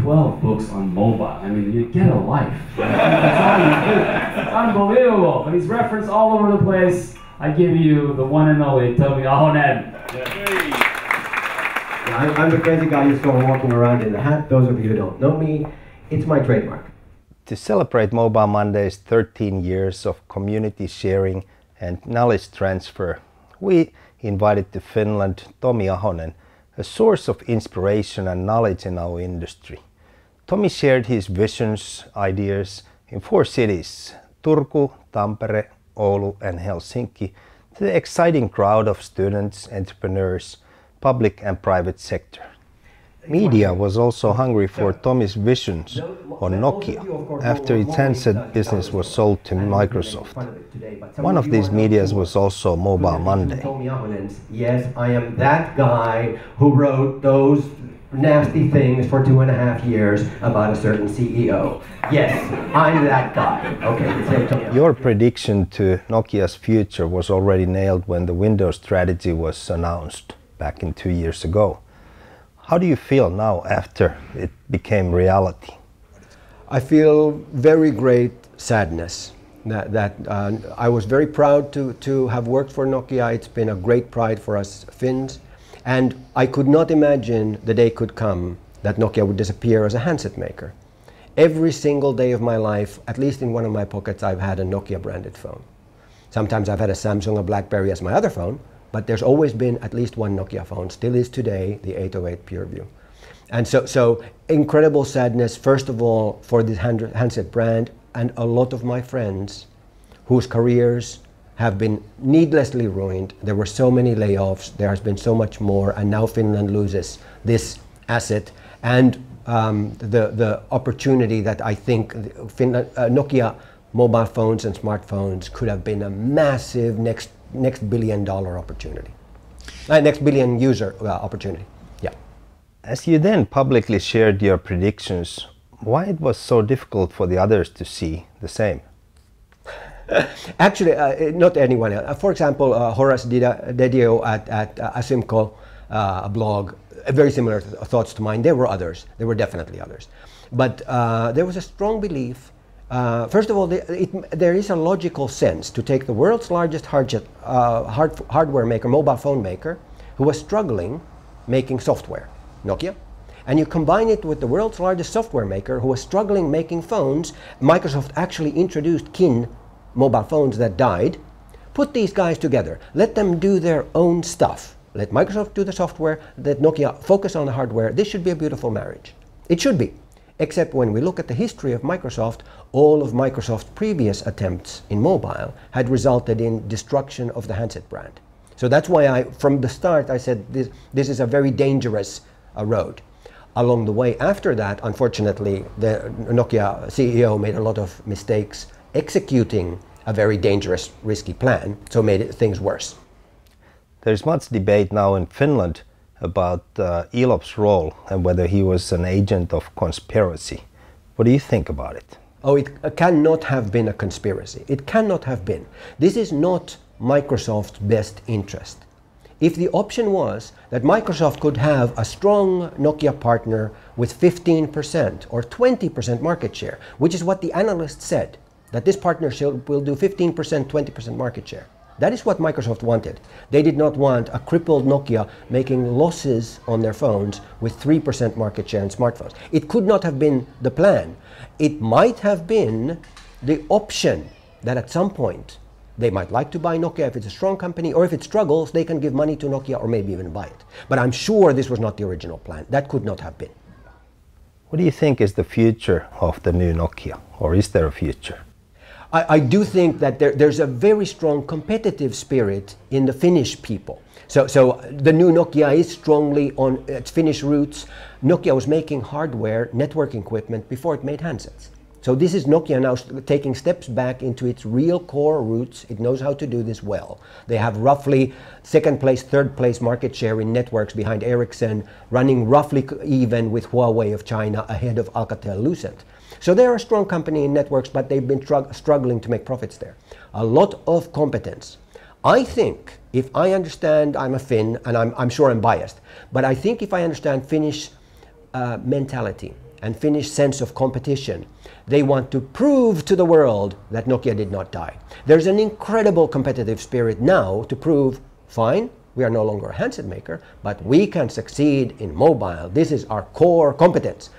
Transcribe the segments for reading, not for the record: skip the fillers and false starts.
12 books on mobile. I mean, you get a life. That's all you do. It's unbelievable. But he's referenced all over the place. I give you the one and only Tomi Ahonen. I'm the crazy guy you saw walking around in the hat. Those of you who don't know me, it's my trademark. To celebrate Mobile Monday's 13 years of community sharing and knowledge transfer, we invited to Finland Tomi Ahonen, a source of inspiration and knowledge in our industry. Tomi shared his visions, ideas in 4 cities, Turku, Tampere, Oulu and Helsinki, to the exciting crowd of students, entrepreneurs, public and private sector. Media was also hungry for Tomi's visions on Nokia after its handset business was sold to Microsoft. One of these medias was also Mobile Monday. Yes, I am that guy who wrote those nasty things for 2.5 years about a certain CEO. Yes, I'm that guy. Okay. Your prediction to Nokia's future was already nailed when the Windows strategy was announced back in 2 years ago. How do you feel now after it became reality? I feel very great sadness. I was very proud to have worked for Nokia. It's been a great pride for us Finns. And I could not imagine the day could come that Nokia would disappear as a handset maker. Every single day of my life, at least in one of my pockets, I've had a Nokia branded phone. Sometimes I've had a Samsung or BlackBerry as my other phone, but there's always been at least one Nokia phone, still is today, the 808 PureView. And so incredible sadness, first of all, for this handset brand, and a lot of my friends whose careers have been needlessly ruined. There were so many layoffs, there has been so much more, and now Finland loses this asset and the opportunity that I think Nokia mobile phones and smartphones could have been a massive next $1 billion opportunity. Next billion user opportunity. Yeah. As you then publicly shared your predictions, why it was so difficult for the others to see the same? Actually, not anyone else. For example, Horace Didio at Asimco blog, very similar thoughts to mine. There were others. There were definitely others. But there was a strong belief. First of all, there is a logical sense to take the world's largest hardware maker, mobile phone maker, who was struggling making software, Nokia, and you combine it with the world's largest software maker who was struggling making phones. Microsoft actually introduced Kin mobile phones that died. Put these guys together. Let them do their own stuff. Let Microsoft do the software, let Nokia focus on the hardware. This should be a beautiful marriage. It should be. Except when we look at the history of Microsoft, all of Microsoft's previous attempts in mobile had resulted in destruction of the handset brand. So that's why from the start, I said this is a very dangerous road. Along the way after that, unfortunately, the Nokia CEO made a lot of mistakes executing a very dangerous, risky plan, so made things worse. There's much debate now in Finland about Elop's role and whether he was an agent of conspiracy. What do you think about it? Oh, it cannot have been a conspiracy. It cannot have been. This is not Microsoft's best interest. If the option was that Microsoft could have a strong Nokia partner with 15% or 20% market share, which is what the analysts said, that this partnership will do 15%, 20% market share. That is what Microsoft wanted. They did not want a crippled Nokia making losses on their phones with 3% market share in smartphones. It could not have been the plan. It might have been the option that at some point they might like to buy Nokia if it's a strong company, or if it struggles, they can give money to Nokia or maybe even buy it. But I'm sure this was not the original plan. That could not have been. What do you think is the future of the new Nokia, or is there a future? I do think that there's a very strong competitive spirit in the Finnish people. So the new Nokia is strongly on its Finnish roots. Nokia was making hardware, networking equipment before it made handsets. So this is Nokia now taking steps back into its real core roots. It knows how to do this well. They have roughly second place, third place market share in networks behind Ericsson, running roughly even with Huawei of China, ahead of Alcatel-Lucent. So they're a strong company in networks, but they've been struggling to make profits there. A lot of competence. I think, if I understand, I'm a Finn, and I'm sure I'm biased, but I think if I understand Finnish mentality and Finnish sense of competition. They want to prove to the world that Nokia did not die. There's an incredible competitive spirit now to prove, fine, we are no longer a handset maker, but we can succeed in mobile. This is our core competence.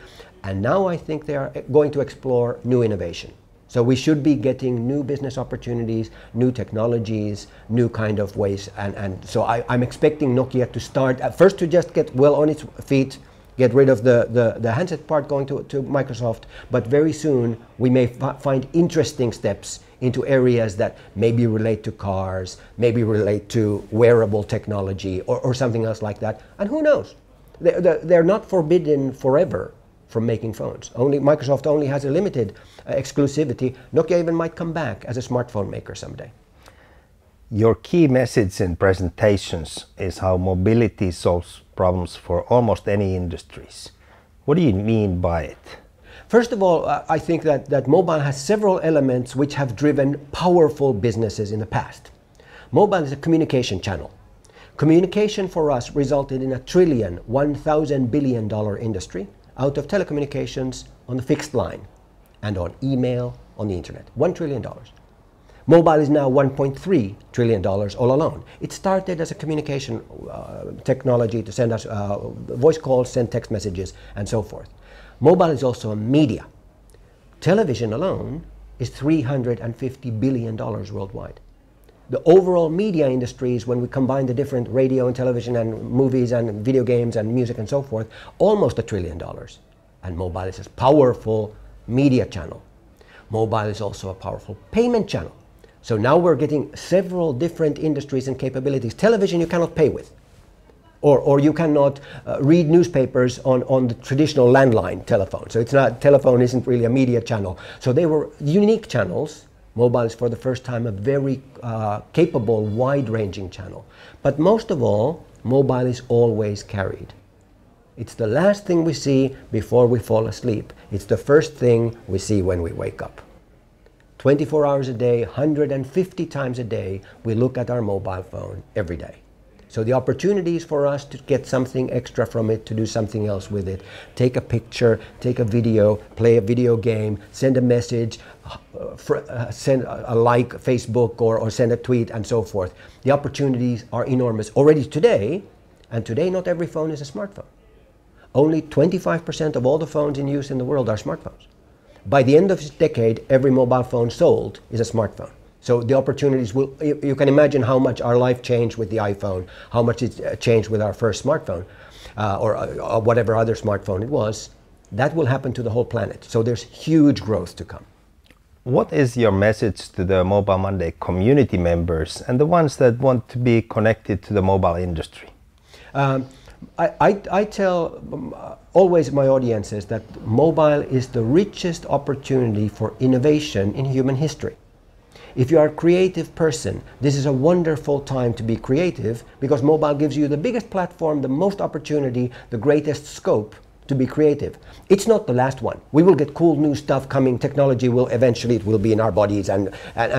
And now I think they are going to explore new innovation. So we should be getting new business opportunities, new technologies, new kind of ways. And so I'm expecting Nokia to start, first to just get well on its feet, get rid of the handset part going to Microsoft, but very soon we may find interesting steps into areas that maybe relate to cars, maybe relate to wearable technology or something else like that. And who knows? They're not forbidden forever from making phones. Microsoft only has a limited exclusivity. Nokia even might come back as a smartphone maker someday. Your key message in presentations is how mobility solves problems for almost any industries. What do you mean by it? First of all, I think that mobile has several elements which have driven powerful businesses in the past. Mobile is a communication channel. Communication for us resulted in $1,000 billion industry out of telecommunications on the fixed line and on email on the internet. $1 trillion. Mobile is now $1.3 trillion all alone. It started as a communication technology to send us voice calls, send text messages, and so forth. Mobile is also a media. Television alone is $350 billion worldwide. The overall media industries, when we combine the different radio and television and movies and video games and music and so forth, almost $1 trillion. And mobile is a powerful media channel. Mobile is also a powerful payment channel. So now we're getting several different industries and capabilities. Television you cannot pay with. Or you cannot read newspapers on the traditional landline telephone. So telephone isn't really a media channel. So they were unique channels. Mobile is for the first time a very capable, wide-ranging channel. But most of all, mobile is always carried. It's the last thing we see before we fall asleep. It's the first thing we see when we wake up. 24 hours a day, 150 times a day, we look at our mobile phone every day. So the opportunities for us to get something extra from it, to do something else with it, take a picture, take a video, play a video game, send a message, send a like Facebook or send a tweet and so forth. The opportunities are enormous already today, and today not every phone is a smartphone. Only 25% of all the phones in use in the world are smartphones. By the end of this decade, every mobile phone sold is a smartphone. So the opportunities will, you can imagine how much our life changed with the iPhone, how much it changed with our first smartphone, or whatever other smartphone it was. That will happen to the whole planet. So there's huge growth to come. What is your message to the Mobile Monday community members and the ones that want to be connected to the mobile industry? I tell always my audiences that mobile is the richest opportunity for innovation in human history. If you are a creative person, this is a wonderful time to be creative because mobile gives you the biggest platform, the most opportunity, the greatest scope to be creative. It's not the last one. We will get cool new stuff coming. Technology will eventually, it will be in our bodies and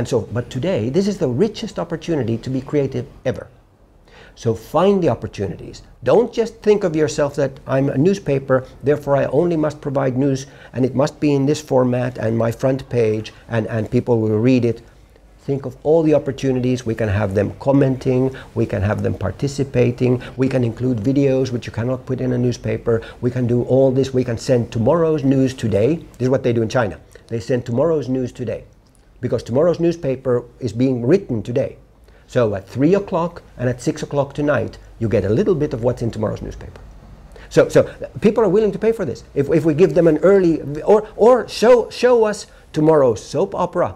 so, but today, this is the richest opportunity to be creative ever. So find the opportunities. Don't just think of yourself that I'm a newspaper, therefore I only must provide news and it must be in this format and my front page and people will read it. Think of all the opportunities. We can have them commenting, we can have them participating, we can include videos which you cannot put in a newspaper, we can do all this, we can send tomorrow's news today. This is what they do in China. They send tomorrow's news today because tomorrow's newspaper is being written today. So at 3 o'clock and at 6 o'clock tonight, you get a little bit of what's in tomorrow's newspaper. So people are willing to pay for this. If we give them an early, or show us tomorrow's soap opera.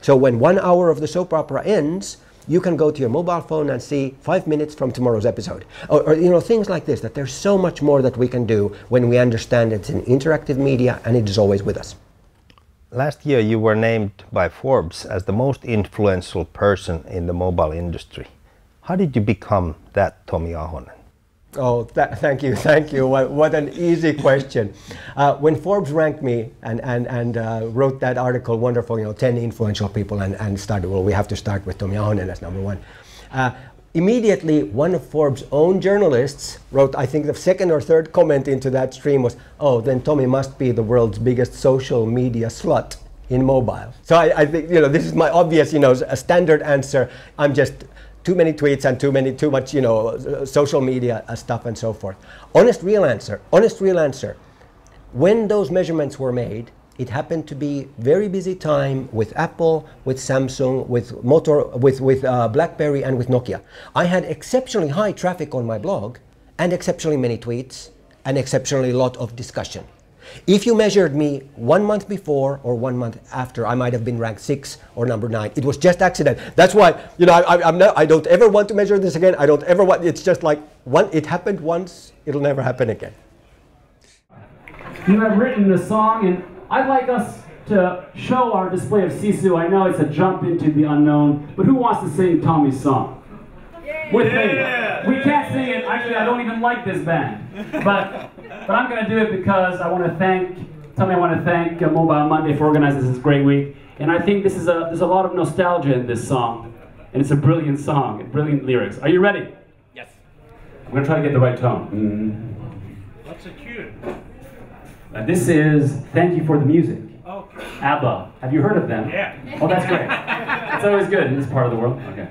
So when 1 hour of the soap opera ends, you can go to your mobile phone and see 5 minutes from tomorrow's episode. Or you know, things like this, that there's so much more that we can do when we understand it's an interactive media and it is always with us. Last year you were named by Forbes as the most influential person in the mobile industry. How did you become that, Tomi Ahonen? Oh, thank you. What an easy question. When Forbes ranked me and wrote that article, wonderful, 10 influential people and started, well, we have to start with Tomi Ahonen as number one. Immediately, one of Forbes' own journalists wrote, I think the second or third comment into that stream was, oh, then Tomi must be the world's biggest social media slut in mobile. So I think, you know, this is my obvious, you know, a standard answer. I'm just too many tweets and too much, you know, social media stuff and so forth. Honest real answer. When those measurements were made, it happened to be very busy time with Apple, with Samsung, with BlackBerry, and with Nokia. I had exceptionally high traffic on my blog, and exceptionally many tweets, and exceptionally lot of discussion. If you measured me 1 month before or 1 month after, I might have been ranked 6 or number 9. It was just accident. That's why, you know, I don't ever want to measure this again. I don't ever want. It's just like it happened once. It'll never happen again. You have written a song, and I'd like us to show our display of Sisu. I know it's a jump into the unknown, but who wants to sing Tomi's song? With me. We can't sing it. Actually, I don't even like this band. But I'm going to do it because I want to thank Tomi. I want to thank Mobile Monday for organizing this great week. And I think there's a lot of nostalgia in this song. And it's a brilliant song, and brilliant lyrics. Are you ready? Yes. I'm going to try to get the right tone. What's a cue? This is Thank You for the Music. Okay. ABBA. Have you heard of them? Yeah. Oh, that's great. It's always good in this part of the world. Okay.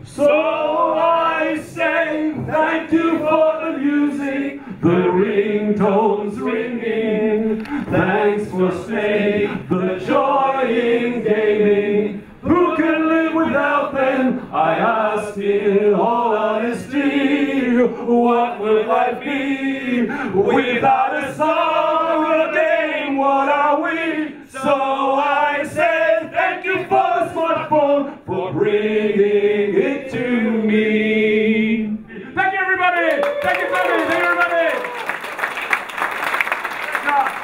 So I say thank you for the music, the ringtones ringing. Thanks for staying, the joy in gaming. Who can live without them? I ask in all honesty. What will life be without a song or a game? What are we? So I say thank you for the smartphone, for bringing it to me. Thank you, everybody. Thank you, Tomi. Thank you, everybody. Great job.